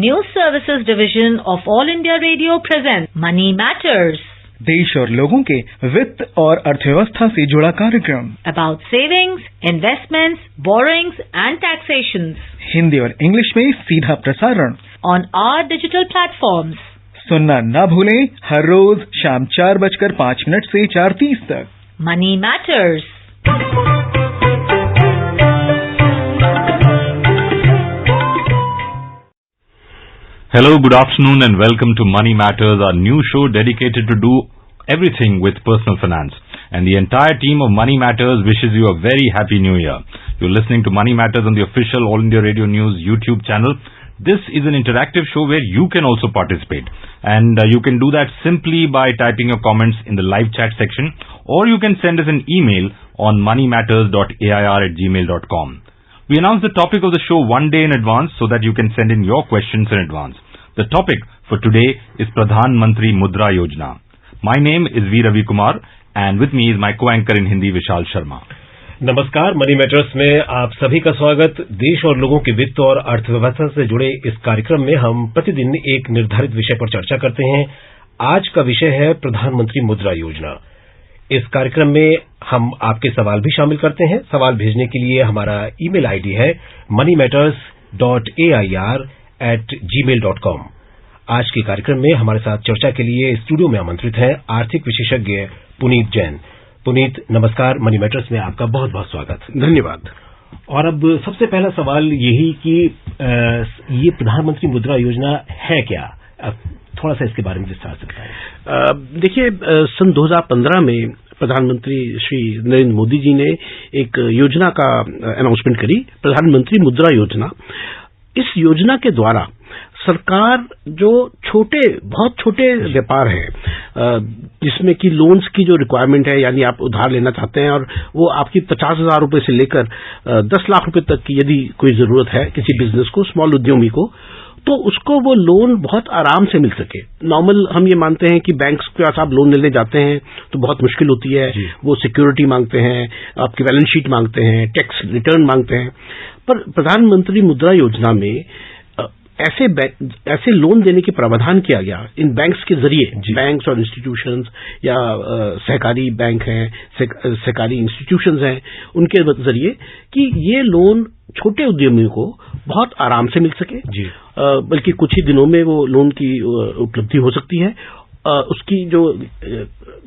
News Services Division of All India Radio presents Money Matters. देश और लोगों के वित्त और अर्थव्यवस्था से जुड़ा कार्यक्रम About savings, investments, borrowings and taxations. Hindi और इंग्लिश में सीधा प्रसारण On our digital platforms. सुनना ना भूलें हर रोज शाम 4:05 से 4:30 तक. Money Matters. Hello, good afternoon and welcome to Money Matters, our new show dedicated to do everything with personal finance. And the entire team of Money Matters wishes you a very happy new year. You're listening to Money Matters on the official All India Radio News YouTube channel. This is an interactive show where you can also participate. And you can do that simply by typing your comments in the live chat section, or you can send us an email on moneymatters.air@gmail.com. We announce the topic of the show one day in advance so that you can send in your questions in advance. The topic for today is Pradhan Mantri Mudra Yojana. My name is V. Ravi Kumar and with me is my co-anchor in Hindi Vishal Sharma. नमस्कार, money matters में आप सभी का स्वागत। देश और लोगों के वित्त और अर्थव्यवस्था से जुड़े इस कार्यक्रम में हम प्रतिदिन एक निर्धारित विषय पर चर्चा करते हैं। आज का विषय है प्रधानमंत्री मुद्रा योजना। इस कार्यक्रम में हम आपके सवाल भी शामिल करते हैं। सवाल भेजने के लिए हमारा ईमेल आईडी है moneymatters.air@gmail.com। आज के कार्यक्रम में हमारे साथ चर्चा के लिए स्टूडियो में आमंत्रित हैं आर्थिक विशेषज्ञ पुनीत जैन। पुनीत, नमस्कार। मनी मैटर्स में आपका बहुत बहुत स्वागत। धन्यवाद। और अब सबसे पहला सवाल यही कि ये प्रधानमंत्री मुद्रा योजना है क्या? थोड़ा सा इसके बारे में विस्तार से बताएं। देखिए, सन 2015 में प्रधानमंत्री श्री नरेंद्र मोदी जी ने एक योजना का अनाउंसमेंट करी, प्रधानमंत्री मुद्रा योजना। इस योजना के द्वारा सरकार जो बहुत छोटे व्यापार हैं, जिसमें कि लोन्स की जो रिक्वायरमेंट है, यानी आप उधार लेना चाहते हैं और वो आपकी 50,000 रुपए से लेकर 10 लाख रुपए तक की यदि कोई जरूरत है किसी बिजनेस को, स्मॉल उद्यमी को, तो उसको वो लोन बहुत आराम से मिल सके। नॉर्मल हम ये मानते हैं कि बैंक्स के पास आप लोन लेने जाते हैं तो बहुत मुश्किल होती है, वो सिक्योरिटी मांगते हैं, आपकी बैलेंस शीट मांगते हैं, टैक्स रिटर्न मांगते हैं। पर प्रधानमंत्री मुद्रा योजना में ऐसे लोन देने के प्रावधान किया गया इन बैंक्स के जरिए, बैंक्स और इंस्टीट्यूशंस या सहकारी बैंक हैं, सहकारी इंस्टीट्यूशंस हैं, उनके जरिए कि ये लोन छोटे उद्यमियों को बहुत आराम से मिल सके। बल्कि कुछ ही दिनों में वो लोन की उपलब्धि हो सकती है।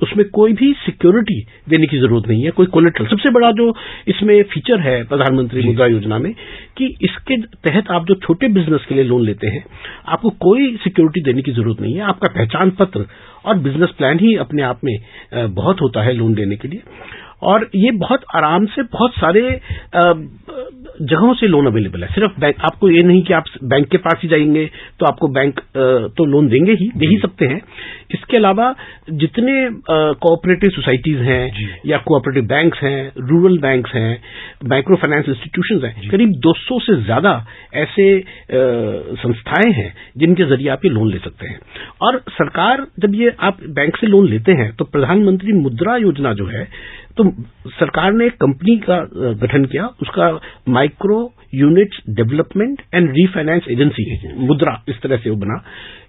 उसमें कोई भी सिक्योरिटी देने की जरूरत नहीं है, कोई कोलेटरल। सबसे बड़ा जो इसमें फीचर है प्रधानमंत्री मुद्रा योजना में कि इसके तहत आप जो छोटे बिजनेस के लिए लोन लेते हैं, आपको कोई सिक्योरिटी देने की जरूरत नहीं है। आपका पहचान पत्र और बिजनेस प्लान ही अपने आप में बहुत होता है लोन देने के लिए। और ये बहुत आराम से बहुत सारे जगहों से लोन अवेलेबल है। सिर्फ बैंक, आपको ये नहीं कि आप बैंक के पास ही जाएंगे तो आपको बैंक तो लोन दे ही सकते हैं। इसके अलावा जितने कोऑपरेटिव सोसाइटीज हैं या कोऑपरेटिव बैंक्स हैं, रूरल बैंक्स हैं, माइक्रो फाइनेंस इंस्टीट्यूशंस हैं, करीब 200 से ज्यादा ऐसे संस्थाएं हैं जिनके जरिए आप ये लोन ले सकते हैं। और सरकार जब ये आप बैंक से लोन लेते हैं तो प्रधानमंत्री मुद्रा योजना जो है, तो सरकार ने एक कंपनी का गठन किया, उसका micro units development and refinance agency, मुद्रा, इस तरह से वो बना।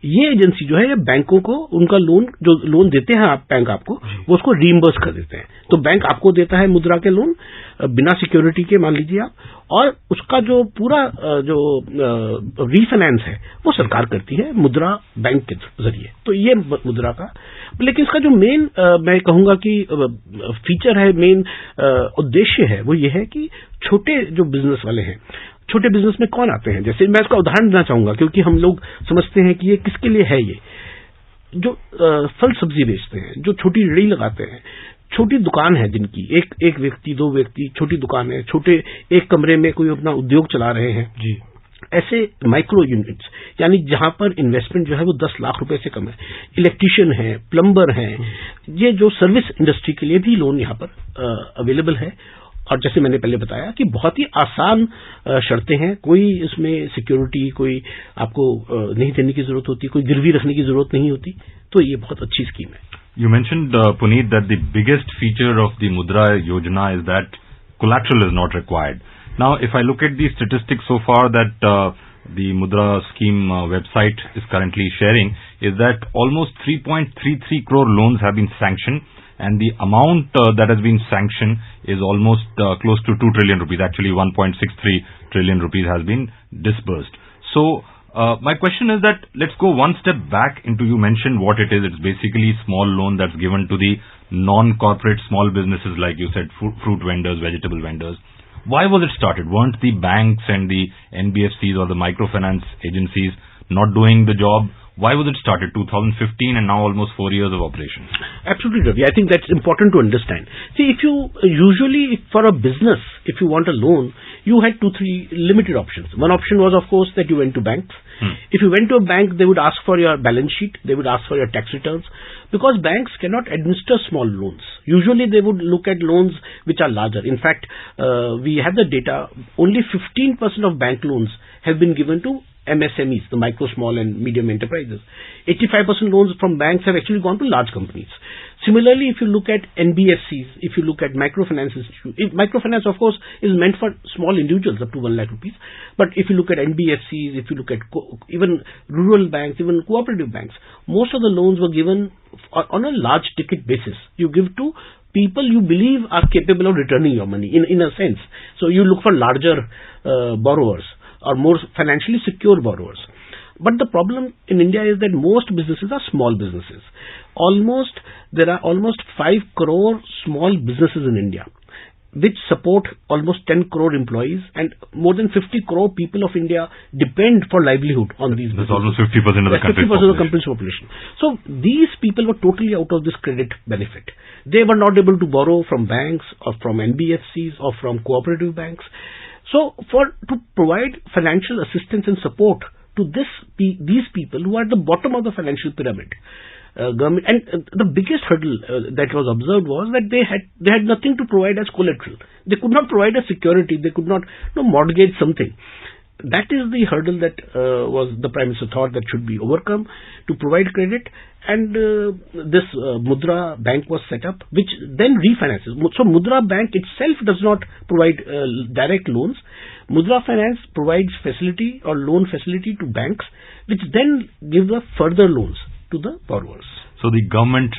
ये एजेंसी जो है, ये बैंकों को उनका जो लोन देते हैं बैंक आपको, वो उसको रीइंबर्स कर देते हैं। तो बैंक आपको देता है मुद्रा के लोन बिना सिक्योरिटी के, मान लीजिए आप, और उसका जो पूरा जो रीफाइनेंस है वो सरकार करती है मुद्रा बैंक के जरिए। तो ये मुद्रा का, लेकिन इसका जो मेन मैं कहूंगा कि फीचर है, मेन उद्देश्य है, वो ये है कि छोटे जो बिजनेस वाले हैं, छोटे बिजनेस में कौन आते हैं, जैसे मैं इसका उदाहरण देना चाहूंगा क्योंकि हम लोग समझते हैं कि ये किसके लिए है। ये जो फल सब्जी बेचते हैं, जो छोटी रेड़ी लगाते हैं, छोटी दुकान है जिनकी एक व्यक्ति, दो व्यक्ति, छोटी दुकान है, छोटे एक कमरे में कोई अपना उद्योग चला रहे हैं, ऐसे माइक्रो यूनिट्स, यानी जहां पर इन्वेस्टमेंट जो है वो 10 लाख रुपए से कम है। इलेक्ट्रीशियन है, प्लम्बर हैं, ये जो सर्विस इंडस्ट्री के लिए भी लोन यहां पर अवेलेबल है। और जैसे मैंने पहले बताया कि बहुत ही आसान शर्तें हैं, कोई इसमें सिक्योरिटी कोई आपको नहीं देने की जरूरत होती, कोई गिरवी रखने की जरूरत नहीं होती। तो ये बहुत अच्छी स्कीम है। You mentioned, Puneet, that the biggest feature of the Mudra Yojana is that collateral is not required. Now, if I look at the statistics so far, that the Mudra scheme website is currently sharing is that almost 3.33 crore loans have been sanctioned, and the amount that has been sanctioned is almost close to 2 trillion rupees. Actually, 1.63 trillion rupees has been disbursed. So, my question is that let's go one step back into, you mentioned what it is. It's basically small loan that's given to the non-corporate small businesses, like you said, fruit vendors, vegetable vendors. Why was it started? Weren't the banks and the NBFCs or the microfinance agencies not doing the job? Why was it started 2015 and now almost 4 years of operation? Absolutely, Ravi. I think that's important to understand. See, if you usually for a business, if you want a loan, you had 2-3 limited options. One option was, of course, that you went to banks. If you went to a bank, they would ask for your balance sheet. They would ask for your tax returns, because banks cannot administer small loans. Usually, they would look at loans which are larger. In fact, we have the data. Only 15% of bank loans have been given to MSMEs, the micro, small and medium enterprises. 85% loans from banks have actually gone to large companies. Similarly, if you look at NBFCs, if you look at microfinance institutions, microfinance, of course, is meant for small individuals up to 1 lakh rupees. But if you look at NBFCs, if you look at even rural banks, even cooperative banks, most of the loans were given on a large ticket basis. You give to people you believe are capable of returning your money, in a sense. So you look for larger borrowers or more financially secure borrowers. But the problem in India is that most businesses are small businesses. There are almost 5 crore small businesses in India, which support almost 10 crore employees, and more than 50 crore people of India depend for livelihood on these businesses. That's almost 50% of the country's 50% of the country's population. So these people were totally out of this credit benefit. They were not able to borrow from banks or from NBFCs or from cooperative banks. So to provide financial assistance and support to these people who are at the bottom of the financial pyramid, government, and the biggest hurdle that was observed was that they had nothing to provide as collateral. They could not provide a security. They could not mortgage something. That is the hurdle that was the Prime Minister thought that should be overcome to provide credit, and this Mudra bank was set up, which then refinances. So Mudra bank itself does not provide direct loans. Mudra Finance provides facility or loan facility to banks, which then gives the further loans to the borrowers. So the government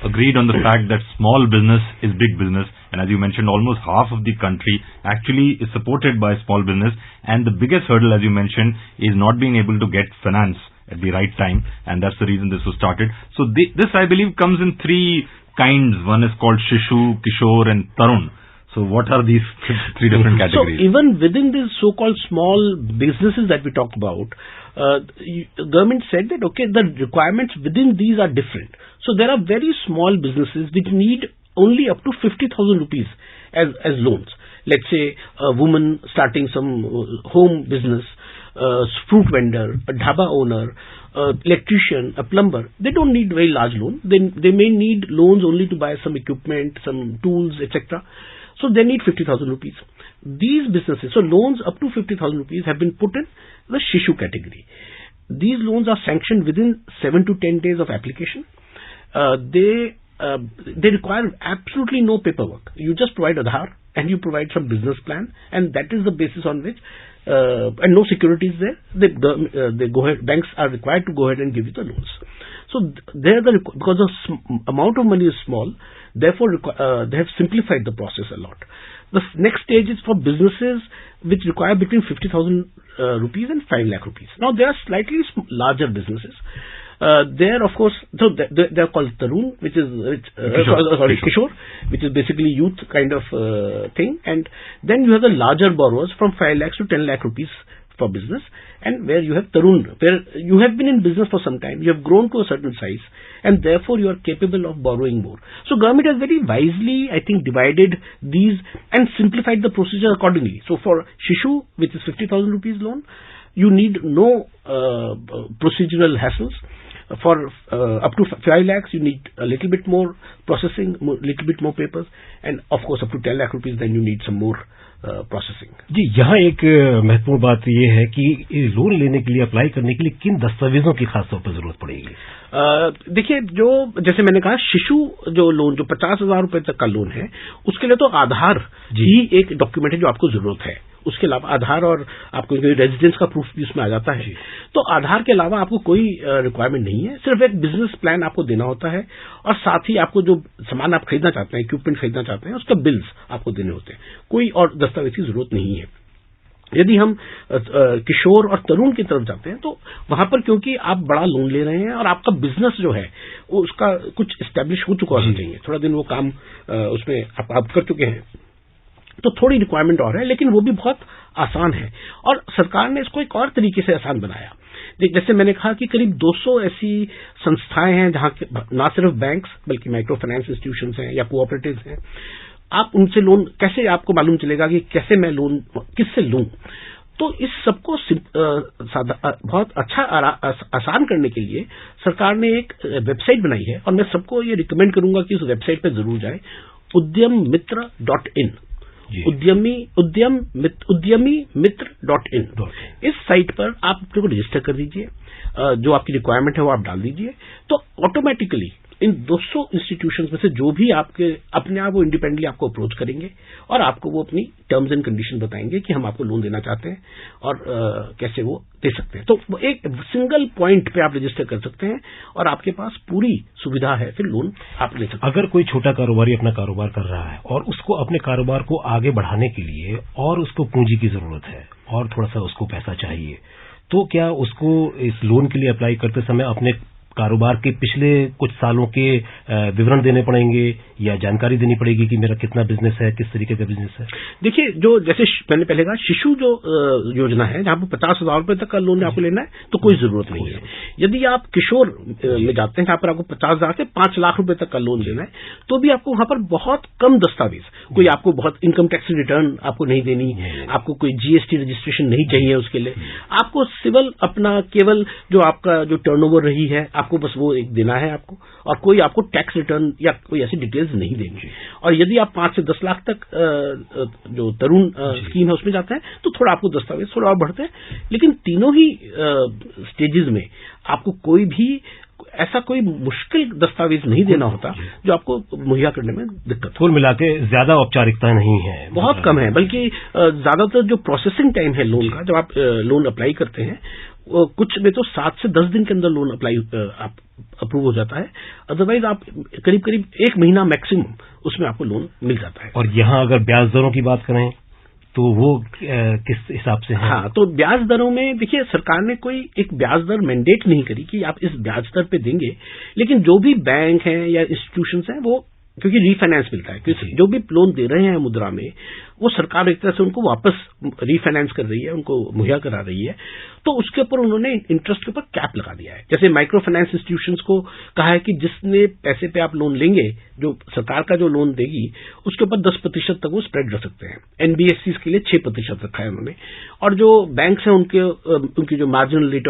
agreed on the fact that small business is big business, and as you mentioned, almost half of the country actually is supported by small business, and the biggest hurdle, as you mentioned, is not being able to get finance at the right time, and that's the reason this was started. So this, I believe, comes in 3 kinds. One is called Shishu, Kishore and Tarun. So what are these 3 different categories? So even within these so-called small businesses that we talked about, government said that, okay, the requirements within these are different. So there are very small businesses which need only up to 50,000 rupees as loans. Let's say a woman starting some home business, fruit vendor, a dhaba owner, electrician, a plumber. They don't need very large loan. They may need loans only to buy some equipment, some tools, etc. So they need 50,000 rupees. These businesses, so loans up to 50,000 rupees have been put in the Shishu category. These loans are sanctioned within 7 to 10 days of application. They require absolutely no paperwork. You just provide Aadhaar and you provide some business plan, and that is the basis on which, and no securities there. They go ahead. Banks are required to go ahead and give you the loans. So because the amount of money is small, therefore they have simplified the process a lot. The next stage is for businesses which require between 50,000 rupees and 5 lakh rupees. Now there are slightly larger businesses. There, of course, so they are called Tarun, which is Kishore, which is basically youth kind of thing. And then you have the larger borrowers from 5 lakhs to 10 lakh rupees for business, and where you have Tarun, where you have been in business for some time, you have grown to a certain size, and therefore you are capable of borrowing more. So government has very wisely, I think, divided these and simplified the procedure accordingly. So for Shishu, which is 50,000 rupees loan, you need no procedural hassles. For up to 5 lakhs, you need a little bit more processing, little bit more papers, and of course up to 10 lakh rupees, then you need some more processing. जी, यहाँ एक महत्वपूर्ण बात ये है कि loan लेने के लिए, अप्लाई करने के लिए किन दस्तावेजों की खासतौर पर जरूरत पड़ेगी? देखिए, जो जैसे मैंने कहा, शिशु जो लोन, जो 50,000 रुपए तक का लोन है, उसके लिए तो आधार ही एक डॉक्यूमेंट है जो आपको जरूरत है। उसके अलावा आधार और आपको रेजिडेंस का प्रूफ भी उसमें आ जाता है। तो आधार के अलावा आपको कोई रिक्वायरमेंट नहीं है, सिर्फ एक बिजनेस प्लान आपको देना होता है और साथ ही आपको जो सामान आप खरीदना चाहते हैं, इक्विपमेंट खरीदना चाहते हैं, उसका बिल्स आपको देने होते हैं। कोई और दस्तावेज की जरूरत नहीं है। यदि हम किशोर और तरुण की तरफ जाते हैं तो वहां पर क्योंकि आप बड़ा लोन ले रहे हैं और आपका बिजनेस जो है वो उसका कुछ एस्टेब्लिश हो चुका होना चाहिए, थोड़ा दिन वो काम उसमें आप कर चुके हैं, तो थोड़ी रिक्वायरमेंट और है, लेकिन वो भी बहुत आसान है। और सरकार ने इसको एक और तरीके से आसान बनाया। जैसे मैंने कहा कि करीब 200 ऐसी संस्थाएं हैं जहां ना सिर्फ बैंक्स बल्कि माइक्रो फाइनेंस इंस्टीट्यूशंस हैं या कोऑपरेटिव्स हैं। आप उनसे लोन कैसे, आपको मालूम चलेगा कि कैसे मैं लोन किससे लूं। तो इस सबको बहुत अच्छा आसान करने के लिए सरकार ने एक वेबसाइट बनाई है और मैं सबको ये रिकमेंड करूंगा कि उस वेबसाइट पर जरूर जाए, udyamitra.in, udyamimiत्र.in। इस साइट पर आप अपने को रजिस्टर कर दीजिए, जो आपकी रिक्वायरमेंट है वो आप डाल दीजिए, तो ऑटोमेटिकली इन 200 इंस्टीट्यूशंस में से जो भी आपके अपने आप वो इंडिपेंडेंटली आपको अप्रोच करेंगे और आपको वो अपनी टर्म्स एंड कंडीशन बताएंगे कि हम आपको लोन देना चाहते हैं और कैसे वो दे सकते हैं। तो एक सिंगल पॉइंट पे आप रजिस्टर कर सकते हैं और आपके पास पूरी सुविधा है, फिर लोन आप ले सकते हैं। अगर कोई छोटा कारोबारी अपना कारोबार कर रहा है और उसको अपने कारोबार को आगे बढ़ाने के लिए और उसको पूंजी की जरूरत है और थोड़ा सा उसको पैसा चाहिए, तो क्या उसको इस लोन के लिए अप्लाई करते समय अपने कारोबार के पिछले कुछ सालों के विवरण देने पड़ेंगे या जानकारी देनी पड़ेगी कि मेरा कितना बिजनेस है, किस तरीके का बिजनेस है? देखिए, जो जैसे मैंने पहले कहा, शिशु जो योजना है जहां पर 50,000 रुपए तक का लोन आपको लेना है तो कोई जरूरत नहीं है। यदि आप किशोर में जाते हैं जहां पर आपको 50,000 से 5 लाख रुपए तक का लोन लेना है तो भी आपको वहां पर बहुत कम दस्तावेज, कोई आपको बहुत इनकम टैक्स रिटर्न आपको नहीं देनी, आपको कोई जीएसटी रजिस्ट्रेशन नहीं चाहिए उसके लिए, आपको सिविल अपना केवल जो आपका जो टर्नओवर रही है आपको बस वो एक देना है आपको, और कोई आपको टैक्स रिटर्न या कोई ऐसी डिटेल्स नहीं देंगे। और यदि आप 5 से 10 लाख तक जो तरुण स्कीम है उसमें जाते हैं तो थोड़ा आपको दस्तावेज थोड़ा और बढ़ते हैं, लेकिन तीनों ही स्टेजेस में आपको कोई भी ऐसा कोई मुश्किल दस्तावेज नहीं देना होता जो आपको मुहैया करने में दिक्कत। कुल मिला के ज्यादा औपचारिकता नहीं है, बहुत कम है, बल्कि ज्यादातर जो प्रोसेसिंग टाइम है लोन का, जब आप लोन अप्लाई करते हैं कुछ में तो 7 से 10 दिन के अंदर लोन अप्रूव हो जाता है, अदरवाइज आप करीब करीब 1 महीना मैक्सिमम उसमें आपको लोन मिल जाता है। और यहाँ अगर ब्याज दरों की बात करें तो वो किस हिसाब से है? हाँ, तो ब्याज दरों में देखिए, सरकार ने कोई एक ब्याज दर मैंडेट नहीं करी कि आप इस ब्याज दर पे देंगे, लेकिन जो भी बैंक हैं या इंस्टीट्यूशंस हैं वो क्योंकि रीफाइनेंस मिलता है, क्योंकि जो भी लोन दे रहे हैं मुद्रा में वो सरकार एक तरह से उनको वापस रीफाइनेंस कर रही है, उनको मुहैया करा रही है, तो उसके ऊपर उन्होंने इंटरेस्ट के ऊपर कैप लगा दिया है। जैसे माइक्रो फाइनेंस इंस्टीट्यूशंस को कहा है कि जिसने पैसे पे आप लोन लेंगे, जो सरकार का जो लोन देगी उसके ऊपर 10% तक वो स्प्रेड रख सकते हैं। एनबीएफसीज के लिए 6% रखा है उन्होंने, और जो बैंक्स हैं उनकी जो मार्जिनल रेट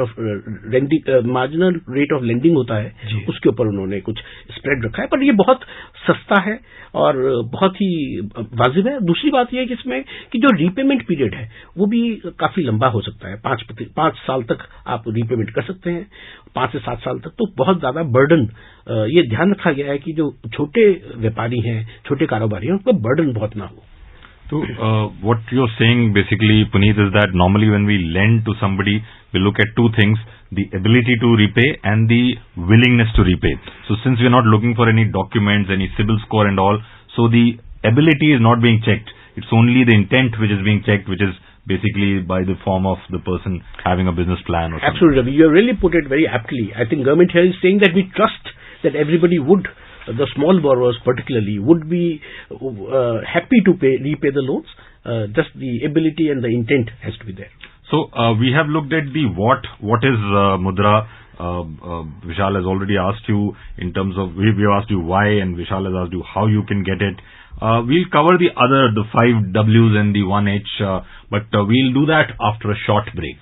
ऑफ लेंडिंग होता है उसके ऊपर उन्होंने कुछ स्प्रेड रखा है, पर ये बहुत सस्ता है और बहुत ही वाजिब है। दूसरी बात यह है कि इसमें कि जो रीपेमेंट पीरियड है वो भी काफी लंबा हो सकता है, 5 साल तक आप रीपेमेंट कर सकते हैं, 5 से 7 साल तक। तो बहुत ज्यादा बर्डन ये ध्यान रखा गया है कि जो छोटे व्यापारी हैं, छोटे कारोबारी हैं, उन पर बर्डन बहुत ना हो। So, what you're saying basically, Puneet, is that normally when we lend to somebody, we look at two things: the ability to repay and the willingness to repay. So, since we're not looking for any documents, any CIBIL score and all, so the ability is not being checked. It's only the intent which is being checked, which is basically by the form of the person having a business plan or something. Absolutely, Ravi. You have really put it very aptly. I think government here is saying that we trust that everybody would, the small borrowers particularly, would be happy to repay the loans. Just the ability and the intent has to be there. So we have looked at the what is Mudra. Vishal has already asked you in terms of, we have asked you why, and Vishal has asked you how you can get it. We'll cover the 5 W's and the 1 H, but we'll do that after a short break.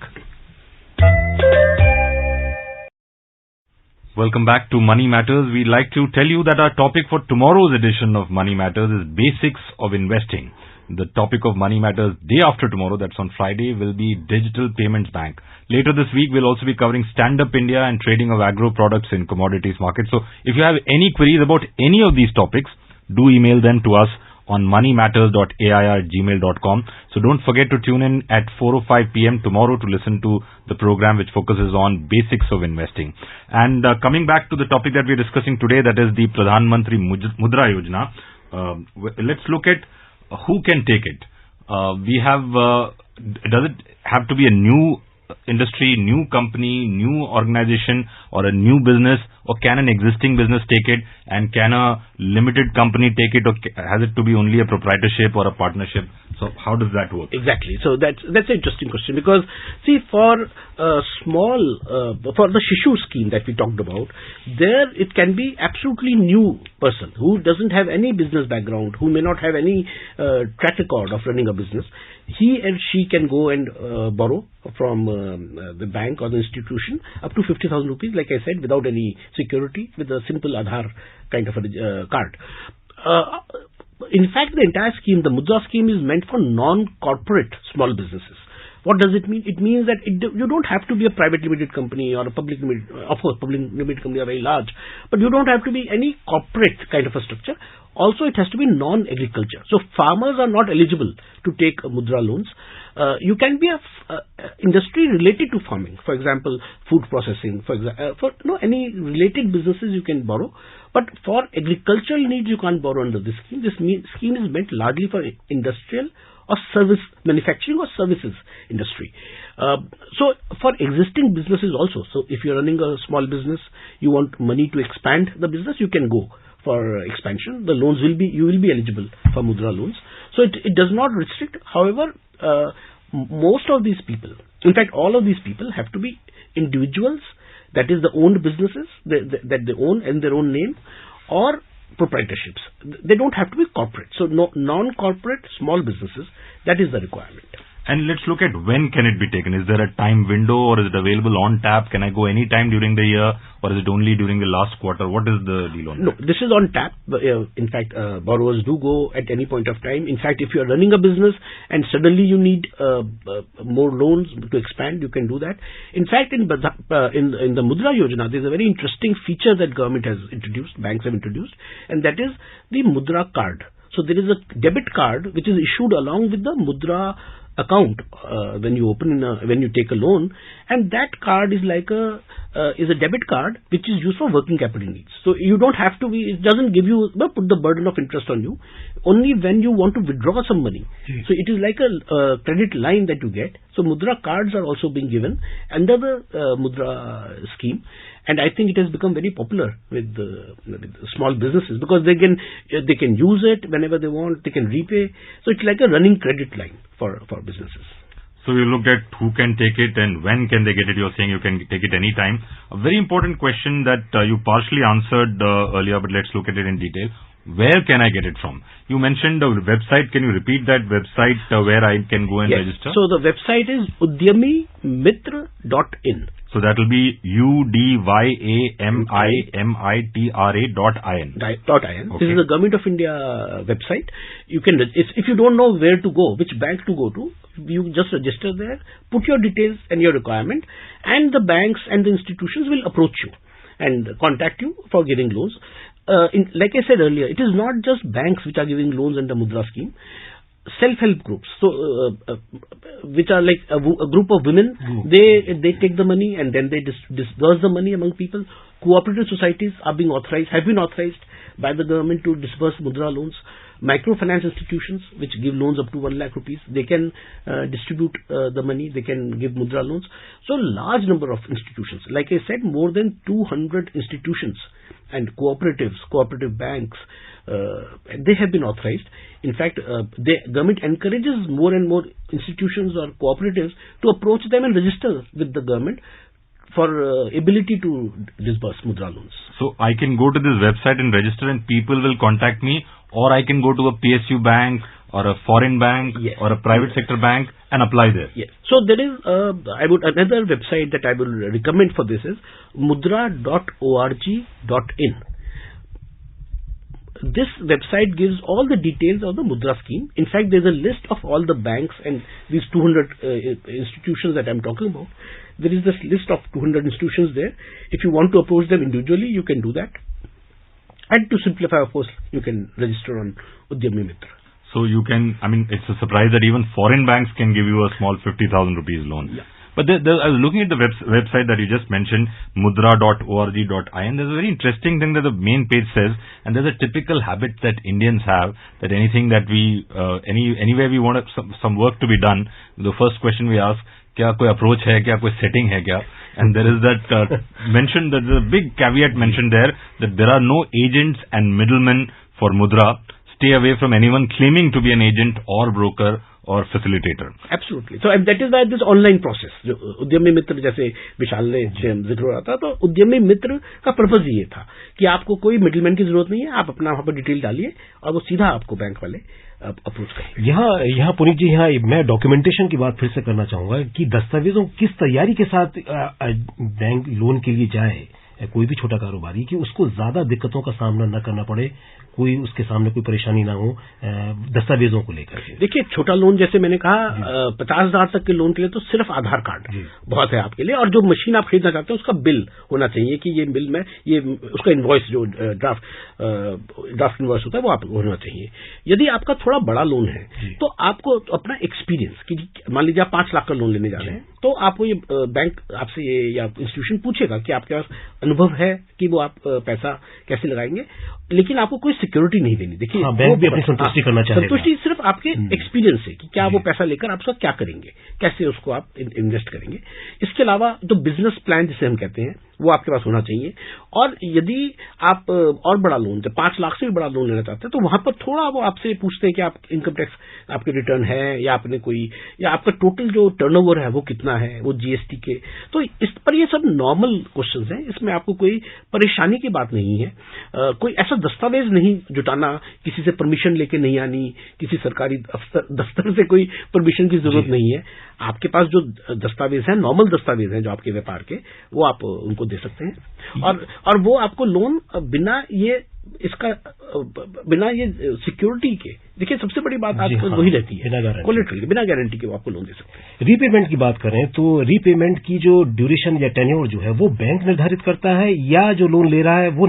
Welcome back to Money Matters. We'd like to tell you that our topic for tomorrow's edition of Money Matters is basics of investing. The topic of Money Matters day after tomorrow, that's on Friday, will be Digital Payments Bank. Later this week, we'll also be covering Stand-Up India and trading of agro products in commodities market. So if you have any queries about any of these topics, do email them to us on moneymatters.air@gmail.com. So don't forget to tune in at 4:05 p.m. tomorrow to listen to the program which focuses on basics of investing. And coming back to the topic that we're discussing today, that is the Pradhan Mantri Mudra Yojana. Let's look at who can take it. Does it have to be a new industry, new company, new organization, or a new business, or can an existing business take it, and can a limited company take it, or has it to be only a proprietorship or a partnership? So how does that work? Exactly. So that's an interesting question, because see, for for the Shishu scheme that we talked about, there it can be absolutely new person who doesn't have any business background, who may not have any track record of running a business. He and she can go and borrow from the bank or the institution up to 50,000 rupees, like I said, without any security, with a simple Aadhaar kind of a card. In fact, the entire scheme, the Mudra scheme, is meant for non-corporate small businesses. What does it mean? It means that you don't have to be a private limited company or a public limited. Of course, public limited company are very large, but you don't have to be any corporate kind of a structure. Also, it has to be non-agriculture. So farmers are not eligible to take Mudra loans. You can be a industry related to farming, for example, food processing, any related businesses you can borrow. But for agricultural needs, you can't borrow under this scheme. This scheme is meant largely for industrial or service manufacturing or services industry. So for existing businesses also. So if you're running a small business, you want money to expand the business, you can go for expansion. The loans you will be eligible for Mudra loans. So it does not restrict. However, most of these people, in fact, all of these people have to be individuals, that is the owned businesses that they own in their own name, or proprietorships. They don't have to be corporate. So non-corporate small businesses, that is the requirement. And let's look at when can it be taken. Is there a time window, or is it available on tap? Can I go any time during the year, or is it only during the last quarter? What is the deal on that? No, this is on tap. In fact, borrowers do go at any point of time. In fact, if you are running a business and suddenly you need more loans to expand, you can do that. In fact, in the Mudra Yojana, there is a very interesting feature that government has introduced, banks have introduced, and that is the Mudra card. So there is a debit card which is issued along with the Mudra account when you take a loan, and that card is like a debit card which is used for working capital needs. So you don't have to it doesn't put the burden of interest on you, only when you want to withdraw some money. So it is like a credit line that you get. So Mudra cards are also being given under the Mudra scheme. And I think it has become very popular with small businesses, because they can use it whenever they want, they can repay. So it's like a running credit line for businesses. So you looked at who can take it and when can they get it. You're saying you can take it anytime. A very important question that you partially answered earlier, but let's look at it in detail. Where can I get it from? You mentioned the website. Can you repeat that website where I can go and register? So the website is udyamimitra.in. So that will be udyamimitra.in. .in. Okay. This is the Government of India website. You can, if you don't know where to go, which bank to go to, you just register there, put your details and your requirement, and the banks and the institutions will approach you and contact you for giving loans. Like I said earlier, it is not just banks which are giving loans under Mudra scheme. Self-help groups, so which are like a group of women, they take the money and then they disburse the money among people. Cooperative societies have been authorized by the government to disburse Mudra loans. Microfinance institutions which give loans up to 1 lakh rupees, they can distribute the money, they can give Mudra loans. So large number of institutions, like I said, more than 200 institutions and cooperative banks, they have been authorized. In fact, the government encourages more and more institutions or cooperatives to approach them and register with the government for ability to disburse Mudra loans. So I can go to this website and register, and people will contact me, or I can go to a PSU bank or a foreign bank or a private sector bank and apply there. Yes. So there is another website that I will recommend for this is mudra.org.in. This website gives all the details of the Mudra scheme. In fact, there's a list of all the banks and these 200 institutions that I'm talking about. There is this list of 200 institutions there. If you want to approach them individually, you can do that. And to simplify, of course, you can register on Udyami Mitra. So you can, I mean, it's a surprise that even foreign banks can give you a small 50,000 rupees loan. Yeah. But I was looking at the website that you just mentioned, mudra.org.in. There's a very interesting thing that the main page says, and there's a typical habit that Indians have, that anything that we, anywhere we want some work to be done, the first question we ask, क्या कोई approach है क्या, कोई setting है क्या? And there is that mentioned, that there's a big caveat mentioned there, that there are no agents and middlemen for Mudra. Stay away from anyone claiming to be an agent or broker or facilitator. Absolutely. So and that is why this online process, जो उद्यमी मित्र जैसे विशाल ने जिक्र हो रहा था, तो उद्यमी मित्र का पर्पज ये था कि आपको कोई मिडिलमैन की जरूरत नहीं है, आप अपना वहां पर डिटेल डालिए और वो सीधा आपको बैंक वाले अप्रोच करेंगे। यहाँ पुनीत जी, यहाँ मैं डॉक्यूमेंटेशन की बात फिर से करना चाहूंगा कि दस्तावेजों किस तैयारी के साथ बैंक लोन के लिए जाए, कोई भी छोटा कारोबारी, कि उसको ज्यादा दिक्कतों का सामना न करना पड़े, कोई उसके सामने कोई परेशानी ना हो दस्तावेजों को लेकर के। देखिए, छोटा लोन जैसे मैंने कहा 50,000 तक के लोन के लिए तो सिर्फ आधार कार्ड बहुत है आपके लिए, और जो मशीन आप खरीदना चाहते हैं उसका बिल होना चाहिए कि ये बिल में ये उसका इनवॉइस, जो ड्राफ्ट इनवॉइस होता है वो आपको होना चाहिए। यदि आपका थोड़ा बड़ा लोन है तो आपको अपना एक्सपीरियंस, कि मान लीजिए आप 5 लाख का लोन लेने जा रहे हैं, तो आपको ये बैंक आपसे ये या इंस्टीट्यूशन पूछेगा कि आपके पास अनुभव है कि वो आप पैसा कैसे लगाएंगे, लेकिन आपको कोई सिक्योरिटी नहीं देनी। देखिए, बैंक भी अपनी संतुष्टि करना चाहेगा। संतुष्टि सिर्फ आपके एक्सपीरियंस से कि क्या वो पैसा लेकर आप उसका क्या करेंगे, कैसे उसको आप इन्वेस्ट करेंगे। इसके अलावा जो बिजनेस प्लान जिसे हम कहते हैं वो आपके पास होना चाहिए। और यदि आप और बड़ा लोन, जब 5 लाख से भी बड़ा लोन लेना चाहते हैं, तो वहां पर थोड़ा वो आपसे पूछते हैं कि आप इनकम टैक्स आपके रिटर्न है, या आपने कोई, या आपका टोटल जो टर्नओवर है वो कितना है, वो जीएसटी के। तो इस पर ये सब नॉर्मल क्वेश्चंस हैं, इसमें आपको कोई परेशानी की बात नहीं है। कोई ऐसा दस्तावेज नहीं जुटाना, किसी से परमिशन लेके नहीं आनी, किसी सरकारी दफ्तर से कोई परमिशन की जरूरत नहीं है। आपके पास जो दस्तावेज हैं, नॉर्मल दस्तावेज हैं जो आपके व्यापार के, वो आप उनको दे सकते हैं, और वो आपको लोन बिना ये सिक्योरिटी के। देखिए, सबसे बड़ी बात आजकल वही रहती है, कोलेटरल, बिना गारंटी के वो आपको लोन दे सकते हैं। रीपेमेंट की बात करें तो रीपेमेंट की जो ड्यूरेशन या टेन्योर जो है वो बैंक निर्धारित करता है, या जो लोन ले रहा है वो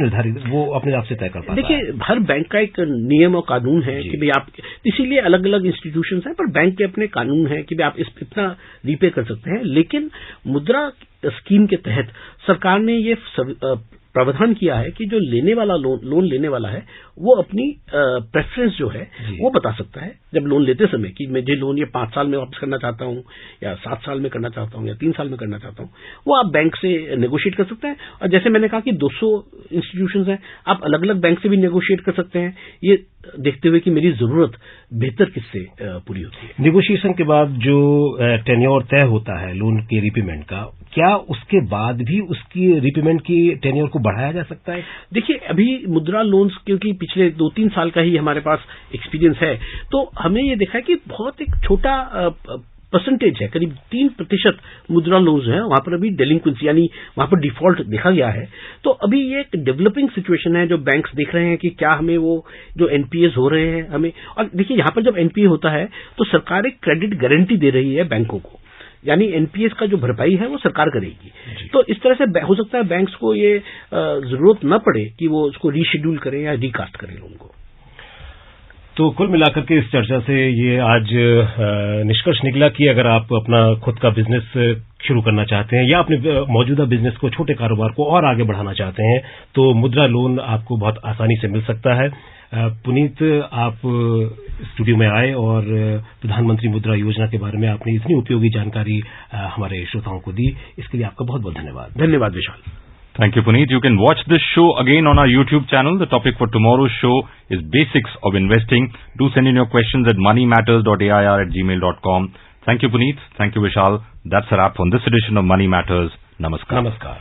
अपने आप से तय कर पाता है? देखिए, हर बैंक का एक नियम और कानून है कि भाई आप, इसीलिए अलग अलग इंस्टीट्यूशन हैं, पर बैंक के अपने कानून है कि भाई आप इतना रीपे कर सकते हैं। लेकिन मुद्रा स्कीम के तहत सरकार ने ये प्रावधान किया है कि जो लेने वाला लोन लेने वाला है वो अपनी प्रेफरेंस जो है वो बता सकता है जब लोन लेते समय, कि मैं जो लोन ये 5 साल में वापस करना चाहता हूं, या 7 साल में करना चाहता हूं, या 3 साल में करना चाहता हूं, वो आप बैंक से नेगोशिएट कर सकते हैं। और जैसे मैंने कहा कि 200 इंस्टीट्यूशंस हैं, आप अलग अलग बैंक से भी नेगोशिएट कर सकते हैं, ये देखते हुए कि मेरी जरूरत बेहतर किससे पूरी होती है। नेगोशिएशन के बाद जो टेन्योर तय होता है लोन के रीपेमेंट का, क्या उसके बाद भी उसकी रीपेमेंट की टेन्योर को बढ़ाया जा सकता है? देखिए, अभी मुद्रा लोन्स, क्योंकि पिछले 2-3 साल का ही हमारे पास एक्सपीरियंस है, तो हमने ये देखा है कि बहुत एक छोटा परसेंटेज है, करीब 3% मुद्रा लोन्स हैं, वहां पर अभी डेलिंक्वेंसी यानी वहां पर डिफॉल्ट देखा गया है। तो अभी ये एक डेवलपिंग सिचुएशन है, जो बैंक्स देख रहे हैं कि क्या हमें वो जो एनपीएस हो रहे हैं हमें, और देखिए यहां पर जब एनपीए होता है तो सरकार एक क्रेडिट गारंटी दे रही है बैंकों को, यानी एनपीएस का जो भरपाई है वो सरकार करेगी। तो इस तरह से हो सकता है बैंक्स को ये जरूरत न पड़े कि वो उसको रीशेड्यूल करें या रिकास्ट करें लोन को। तो कुल मिलाकर के इस चर्चा से ये आज निष्कर्ष निकला कि अगर आप अपना खुद का बिजनेस शुरू करना चाहते हैं, या अपने मौजूदा बिजनेस को, छोटे कारोबार को और आगे बढ़ाना चाहते हैं, तो मुद्रा लोन आपको बहुत आसानी से मिल सकता है। पुनीत, आप स्टूडियो में आए और प्रधानमंत्री मुद्रा योजना के बारे में आपने इतनी उपयोगी जानकारी हमारे श्रोताओं को दी, इसके लिए आपका बहुत बहुत धन्यवाद। धन्यवाद विशाल। Thank you, Puneet. You can watch this show again on our YouTube channel. The topic for tomorrow's show is basics of investing. Do send in your questions at moneymatters.air@gmail.com. Thank you, Puneet. Thank you, Vishal. That's a wrap on this edition of Money Matters. Namaskar. Namaskar.